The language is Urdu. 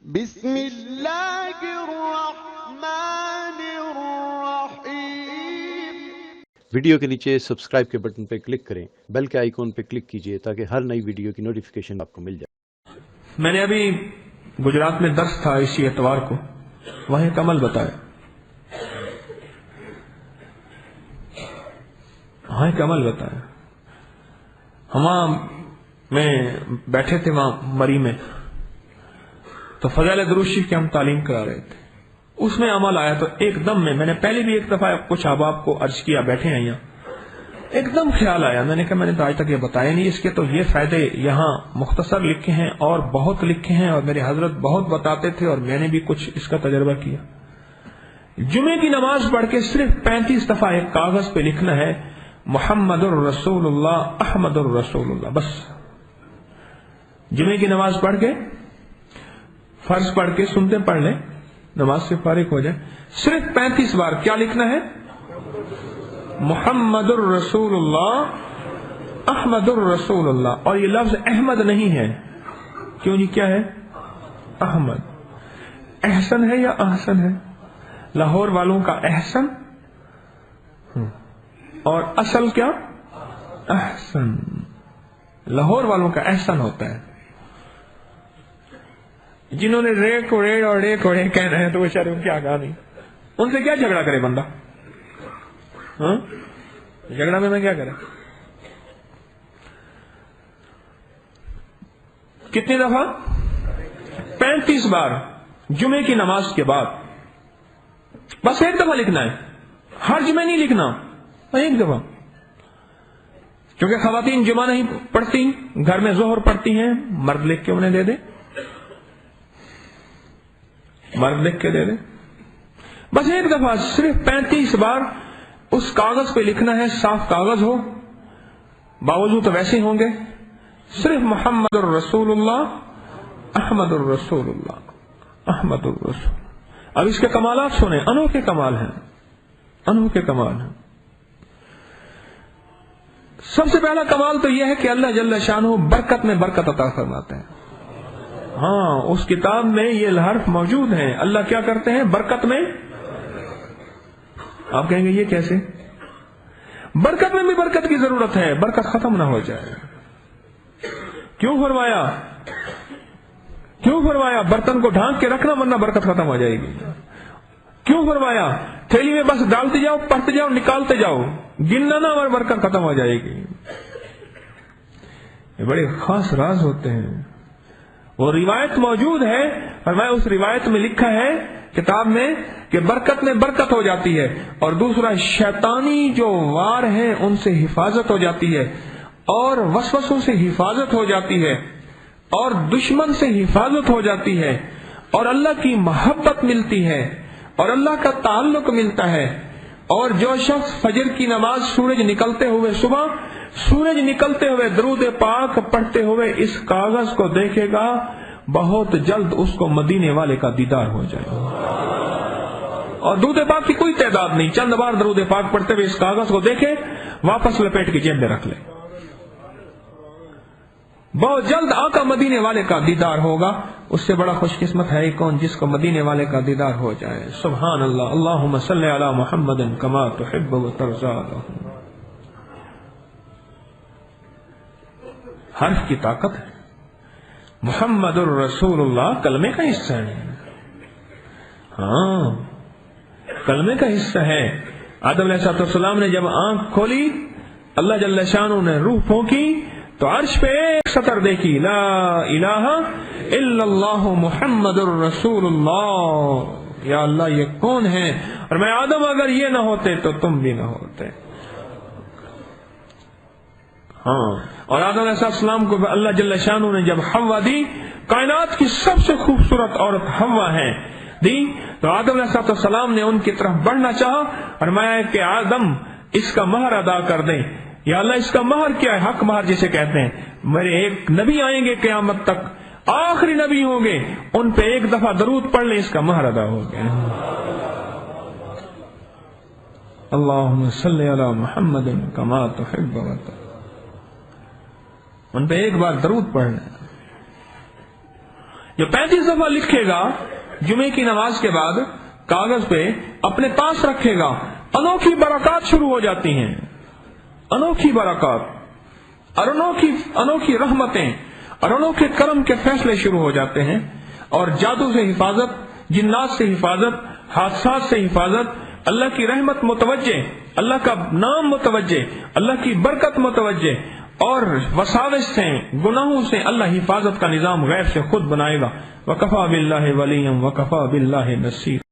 بسم اللہ الرحمن الرحیم۔ ویڈیو کے نیچے سبسکرائب کے بٹن پہ کلک کریں، بیل کے آئیکن پہ کلک کیجئے تاکہ ہر نئی ویڈیو کی نوٹیفیکیشن آپ کو مل جائے۔ میں نے ابھی گجرات میں درس تھا اسی اتوار کو، وہیں ایک عمل بتایا، ہم میں بیٹھے تھے وہاں مری میں، تو فضائل درود شریف کی ہم تعلیم کرا رہے تھے، اس میں عمل آیا تو ایک دم میں نے پہلے بھی ایک دفعہ کچھ احباب کو عرض کیا، بیٹھے ہیں یہاں، ایک دم خیال آیا، میں نے کہا میں نے تو آج تک یہ بتایا نہیں، اس کے تو یہ فائدے یہاں مختصر لکھے ہیں اور بہت لکھے ہیں، اور میرے حضرت بہت بتاتے تھے اور میں نے بھی کچھ اس کا تجربہ کیا۔ جمعے کی نماز پڑھ کے صرف 35 دفعہ ایک کاغذ پہ لکھنا ہے محمد الرسول اللہ احمد الرسول اللہ، بس جمعے کی نماز پڑھ کے، فرض پڑھ کے سنتے پڑھ لیں، نماز سے فارغ ہو جائے، صرف 35 بار کیا لکھنا ہے؟ محمد الرسول اللہ احمد الرسول اللہ، اور یہ لفظ احمد نہیں ہے، کیوں جی؟ کیا ہے؟ احمد۔ احسن ہے یا احسن ہے؟ لاہور والوں کا احسن اور اصل کیا؟ احسن۔ لاہور والوں کا احسن ہوتا ہے، جنہوں نے رے کو رے اور رے کو رے کہنا ہے تو وہ شاید کیا کہا نہیں، ان سے کیا جھگڑا کرے بندہ؟ جھگڑا میں کیا کرے؟ کتنی دفعہ؟ 35 بار جمعے کی نماز کے بعد، بس ایک دفعہ لکھنا ہے، ہر جمعے نہیں لکھنا، ایک دفعہ، کیونکہ خواتین جمعہ نہیں پڑھتی، گھر میں ظہر پڑھتی ہیں، مرد لکھ کے انہیں دے دے، مرد لکھ کے دے دے، بس ایک دفعہ صرف 35 بار اس کاغذ پہ لکھنا ہے، صاف کاغذ ہو، باوضو تو ویسے ہوں گے، صرف محمد الرسول اللہ احمد الرسول اللہ احمد الرسول۔ اب اس کے کمالات سنیں، انوکھے کمال ہیں، انوکھے کمال ہیں۔ سب سے پہلا کمال تو یہ ہے کہ اللہ جل شانہ برکت میں برکت عطا فرماتے ہیں۔ ہاں، اس کتاب میں یہ حرف موجود ہیں، اللہ کیا کرتے ہیں؟ برکت میں۔ آپ کہیں گے یہ کیسے؟ برکت میں بھی برکت کی ضرورت ہے، برکت ختم نہ ہو جائے۔ کیوں فرمایا؟ برتن کو ڈھانک کے رکھنا ورنہ برکت ختم ہو جائے گی۔ کیوں فرمایا؟ تھیلی میں بس ڈالتے جاؤ، پڑھتے جاؤ، نکالتے جاؤ، گننا نہ اور برکت ختم ہو جائے گی۔ یہ بڑے خاص راز ہوتے ہیں، وہ روایت موجود ہے، اور میں اس روایت میں لکھا ہے کتاب میں کہ برکت میں برکت ہو جاتی ہے، اور دوسرا شیطانی جو وار ہیں ان سے حفاظت ہو جاتی ہے، اور وسوسوں سے حفاظت ہو جاتی ہے، اور دشمن سے حفاظت ہو جاتی ہے، اور اللہ کی محبت ملتی ہے، اور اللہ کا تعلق ملتا ہے۔ اور جو شخص فجر کی نماز سورج نکلتے ہوئے، صبح سورج نکلتے ہوئے درود پاک پڑھتے ہوئے اس کاغذ کو دیکھے گا، بہت جلد اس کو مدینے والے کا دیدار ہو جائے گا۔ اور درود پاک کی کوئی تعداد نہیں، چند بار درود پاک پڑھتے ہوئے اس کاغذ کو دیکھے، واپس لپیٹ کے جیب میں رکھ لے، بہت جلد آقا مدینے والے کا دیدار ہوگا۔ اس سے بڑا خوش قسمت ہے کون جس کو مدینے والے کا دیدار ہو جائے۔ سبحان اللہ، اللہم صلی علی محمد کما تحب و ترضی۔ حرف کی طاقت ہے، محمد الرسول اللہ کلمے کا حصہ ہے، ہاں کلمے کا حصہ ہے۔ آدم علیہ السلام نے جب آنکھ کھولی، اللہ جل شانہ نے روح پھونکی تو عرش پہ ایک سطر دیکھی، لا الہ الا اللہ محمد الرسول اللہ۔ یا اللہ یہ کون ہے؟ اور میں آدم اگر یہ نہ ہوتے تو تم بھی نہ ہوتے۔ ہاں، اور آدم علیہ السلام کو اللہ جل شانہ نے جب حوا دی، کائنات کی سب سے خوبصورت عورت حوا ہے، دی، تو آدم علیہ السلام نے ان کی طرف بڑھنا چاہا، فرمایا کہ آدم اس کا مہر ادا کر دیں۔ یا اللہ اس کا مہر کیا ہے؟ حق مہر جسے کہتے ہیں۔ میرے ایک نبی آئیں گے قیامت تک، آخری نبی ہوں گے، ان پہ ایک دفعہ درود پڑھ لیں، اس کا مہر ادا ہو گیا۔ اللہم صلی علی محمد کما تحب و ترضی، ان پہ ایک بار درود پڑھ لیں۔ جو 35 دفعہ لکھے گا جمعے کی نماز کے بعد کاغذ پہ اپنے پاس رکھے گا، انوکھی برکات شروع ہو جاتی ہیں، انوکھی برکات اور انوکھی رحمتیں اور انوکھے کرم کے فیصلے شروع ہو جاتے ہیں، اور جادو سے حفاظت، جنات سے حفاظت، حادثات سے حفاظت، اللہ کی رحمت متوجہ، اللہ کا نام متوجہ، اللہ کی برکت متوجہ، اور وساوس سے، گناہوں سے اللہ حفاظت کا نظام غیب سے خود بنائے گا۔ وَكَفَى بِاللَّهِ وَلِيًّا وَكَفَى بِاللَّهِ نَصِيرًا۔